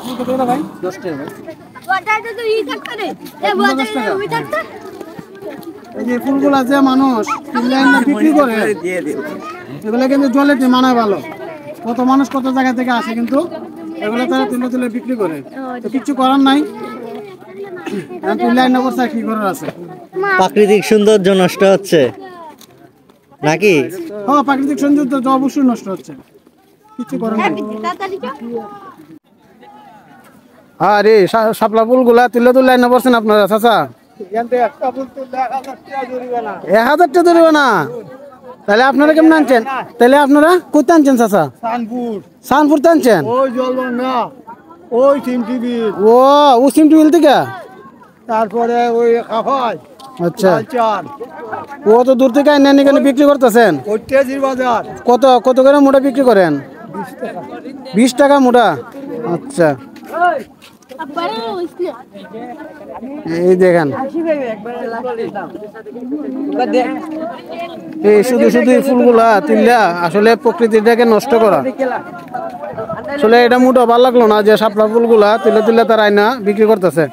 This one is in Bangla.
ফুল কত করে ভাই? 10 টাকা ভাই। ওটাতে তো ই থাকতে রে। এ বড় ওই থাকতে। এই যে ফুলগুলা যে মানুষ লাইনে বিক্রি করে দিয়ে দিও। এগুলা কিন্তু জলেতে মানায় ভালো। কত মানুষ কত জায়গা থেকে আসে কিন্তু এগুলা তারা তুলে তুলে বিক্রি করে। তো কিছু করার নাই। এখন লাইন অবস্থা কি করার আছে? প্রাকৃতিক সৌন্দর্য নষ্ট হচ্ছে নাকি? হ্যাঁ, প্রাকৃতিক সৌন্দর্য তো অবশ্যই নষ্ট হচ্ছে, কিছু করার নাই। আরে শাপলা ফুলগুলা তুলে তুলে লাইনে বসছেন আপনারা চাচা? 1000 টাকা ধরবে না? তাহলে আপনারা কেমন আনছেন? তাহলে আপনারা কোথায় আনছেন চাচা? সানপুর আনছেন? ওই সিম টিভি ও সিম টিভিল থেকে? তারপরে ওই কাফাই আচ্ছা, চার ও তো দূর থেকে আইনে এখানে বিক্রি করতেছেন। ঐতিহাসিক বাজার কত কত করে মোটা বিক্রি করেন? 20 টাকা মোটা। আচ্ছা, এই দেখেন এই শুধু শুধু ফুলগুলা তিনটা আসলে প্রকৃতিটাকে নষ্ট করা। আসলে এটা মোটা ভালো লাগলো না যে শাপলা ফুলগুলা তুলে তুলে তার আয়না বিক্রি করতেছে।